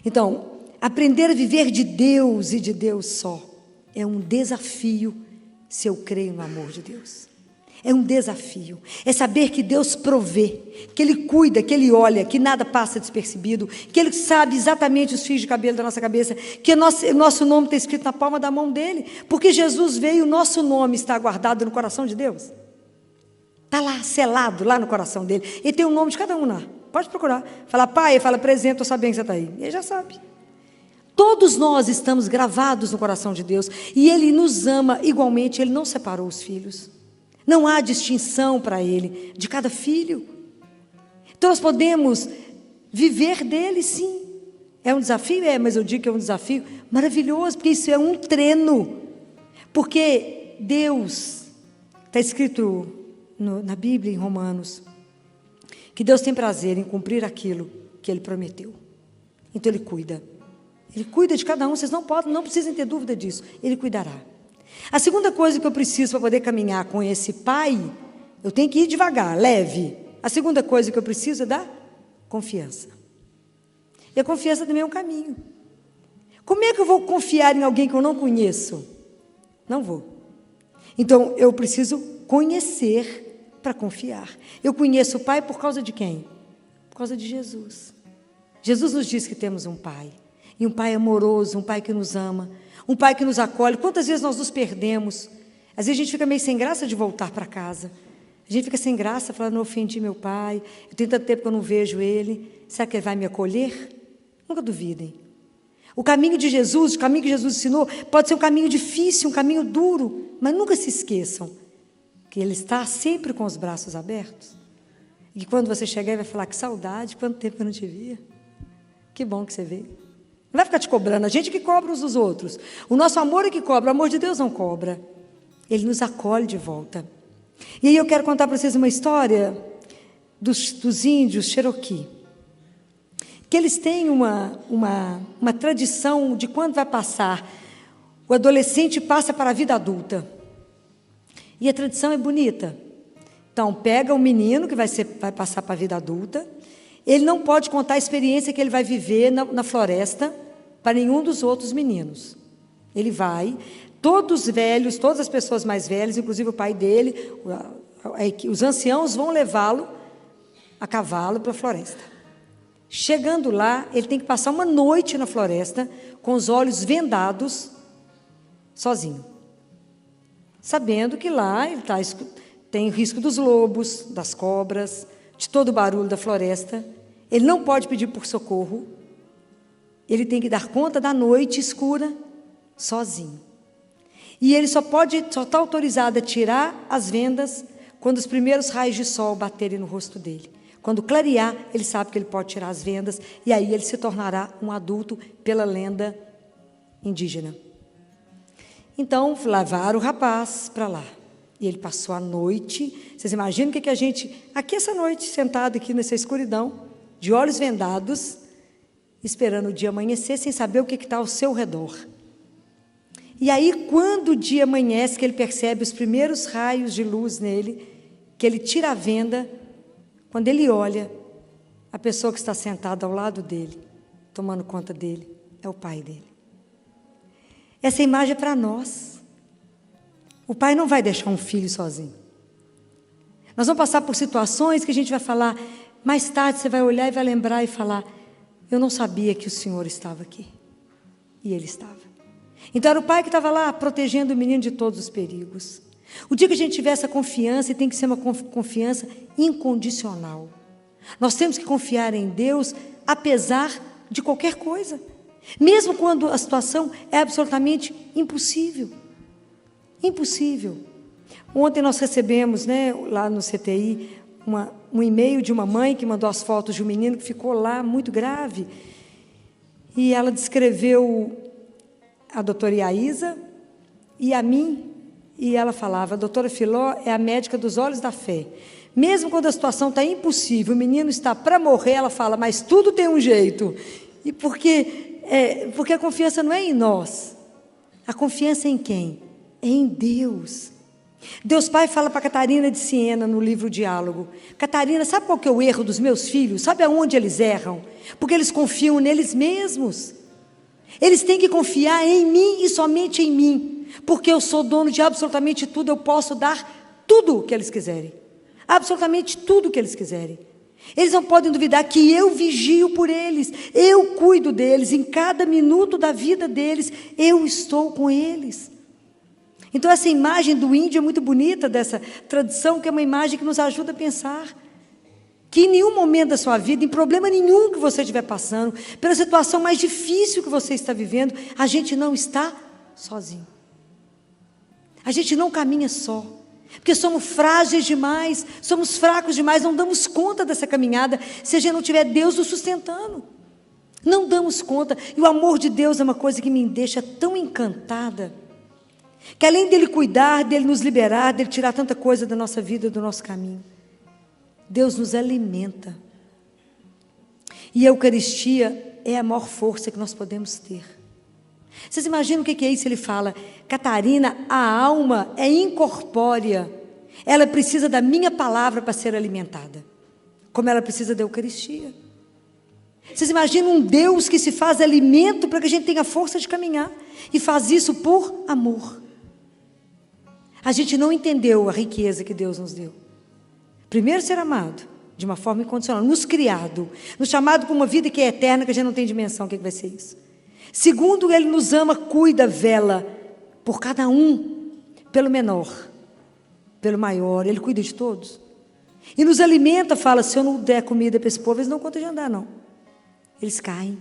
Então, aprender a viver de Deus e de Deus só é um desafio se eu creio no amor de Deus. É um desafio, é saber que Deus provê, que Ele cuida, que Ele olha, que nada passa despercebido, que Ele sabe exatamente os fios de cabelo da nossa cabeça, que o nosso nome está escrito na palma da mão dEle, porque Jesus veio, o nosso nome está guardado no coração de Deus, está lá, selado, lá no coração dEle, e tem o nome de cada um lá, pode procurar, fala pai, ele fala presente, estou sabendo que você está aí, ele já sabe. Todos nós estamos gravados no coração de Deus, e Ele nos ama igualmente, Ele não separou os filhos. Não há distinção para Ele, de cada filho. Então nós podemos viver dele, sim. É um desafio? É, mas eu digo que é um desafio maravilhoso, porque isso é um treino. Porque Deus, está escrito na Bíblia, em Romanos, que Deus tem prazer em cumprir aquilo que Ele prometeu. Então Ele cuida. Ele cuida de cada um, vocês não precisam ter dúvida disso. Ele cuidará. A segunda coisa que eu preciso para poder caminhar com esse pai, eu tenho que ir devagar, leve. A segunda coisa que eu preciso é da confiança. E a confiança também é um caminho. Como é que eu vou confiar em alguém que eu não conheço? Não vou. Então, eu preciso conhecer para confiar. Eu conheço o pai por causa de quem? Por causa de Jesus. Jesus nos diz que temos um pai. E um pai amoroso, um pai que nos ama, um pai que nos acolhe. Quantas vezes nós nos perdemos? Às vezes a gente fica meio sem graça de voltar para casa. A gente fica sem graça, falando, não ofendi meu pai, eu tenho tanto tempo que eu não vejo ele, será que ele vai me acolher? Nunca duvidem. O caminho de Jesus, o caminho que Jesus ensinou, pode ser um caminho difícil, um caminho duro, mas nunca se esqueçam que Ele está sempre com os braços abertos. E que quando você chegar, Ele vai falar, que saudade, quanto tempo que eu não te via. Que bom que você veio. Não vai ficar te cobrando, a gente que cobra uns dos outros. O nosso amor é que cobra, o amor de Deus não cobra. Ele nos acolhe de volta. E aí eu quero contar para vocês uma história dos índios Cherokee. Que eles têm uma tradição de quando vai passar, o adolescente passa para a vida adulta. E a tradição é bonita. Então, pega o menino que vai passar para a vida adulta, ele não pode contar a experiência que ele vai viver na floresta para nenhum dos outros meninos. Ele vai, todos velhos, todas as pessoas mais velhas, inclusive o pai dele, os anciãos vão levá-lo a cavalo para a floresta. Chegando lá, ele tem que passar uma noite na floresta, com os olhos vendados, sozinho. Sabendo que lá ele tem o risco dos lobos, das cobras, de todo o barulho da floresta. Ele não pode pedir por socorro. Ele tem que dar conta da noite escura, sozinho. E ele só está autorizado a tirar as vendas quando os primeiros raios de sol baterem no rosto dele. Quando clarear, ele sabe que ele pode tirar as vendas, e aí ele se tornará um adulto pela lenda indígena. Então, levaram o rapaz para lá. E ele passou a noite. Vocês imaginam o que a gente... Aqui essa noite, sentado aqui nessa escuridão, de olhos vendados, esperando o dia amanhecer, sem saber o que está ao seu redor. E aí, quando o dia amanhece, que ele percebe os primeiros raios de luz nele, que ele tira a venda, quando ele olha, a pessoa que está sentada ao lado dele, tomando conta dele, é o pai dele. Essa imagem é para nós. O pai não vai deixar um filho sozinho. Nós vamos passar por situações que a gente vai falar, mais tarde você vai olhar e vai lembrar e falar, eu não sabia que o Senhor estava aqui. E Ele estava. Então era o pai que estava lá protegendo o menino de todos os perigos. O dia que a gente tiver essa confiança, e tem que ser uma confiança incondicional. Nós temos que confiar em Deus, apesar de qualquer coisa. Mesmo quando a situação é absolutamente impossível. Impossível. Ontem nós recebemos, lá no CTI, um e-mail de uma mãe que mandou as fotos de um menino que ficou lá muito grave. E ela descreveu a doutora Iaísa e a mim, e ela falava, a doutora Filó é a médica dos olhos da fé. Mesmo quando a situação está impossível, o menino está para morrer, ela fala, mas tudo tem um jeito. E porque a confiança não é em nós. A confiança é em quem? É em Deus. Deus Pai fala para Catarina de Siena no livro Diálogo: Catarina, sabe qual que é o erro dos meus filhos? Sabe aonde eles erram? Porque eles confiam neles mesmos. Eles têm que confiar em mim e somente em mim, porque eu sou dono de absolutamente tudo, eu posso dar tudo o que eles quiserem, absolutamente tudo o que eles quiserem. Eles não podem duvidar que eu vigio por eles, eu cuido deles, em cada minuto da vida deles, eu estou com eles. Então essa imagem do índio é muito bonita, dessa tradição, que é uma imagem que nos ajuda a pensar que em nenhum momento da sua vida, em problema nenhum que você estiver passando, pela situação mais difícil que você está vivendo, a gente não está sozinho. A gente não caminha só, porque somos frágeis demais, somos fracos demais, não damos conta dessa caminhada se a gente não tiver Deus nos sustentando. Não damos conta. E o amor de Deus é uma coisa que me deixa tão encantada, que além dele cuidar, dele nos liberar, dele tirar tanta coisa da nossa vida, do nosso caminho, Deus nos alimenta. E a Eucaristia é a maior força que nós podemos ter. Vocês imaginam o que é isso? Ele fala: Catarina, a alma é incorpórea, ela precisa da minha palavra para ser alimentada, como ela precisa da Eucaristia. Vocês imaginam um Deus que se faz alimento para que a gente tenha força de caminhar, e faz isso por amor. A gente não entendeu a riqueza que Deus nos deu. Primeiro, ser amado de uma forma incondicional, nos criado, nos chamado para uma vida que é eterna, que a gente não tem dimensão, o que vai ser isso. Segundo, Ele nos ama, cuida, vela por cada um, pelo menor, pelo maior, Ele cuida de todos. E nos alimenta, fala: se eu não der comida para esse povo, eles não contam de andar, não. Eles caem.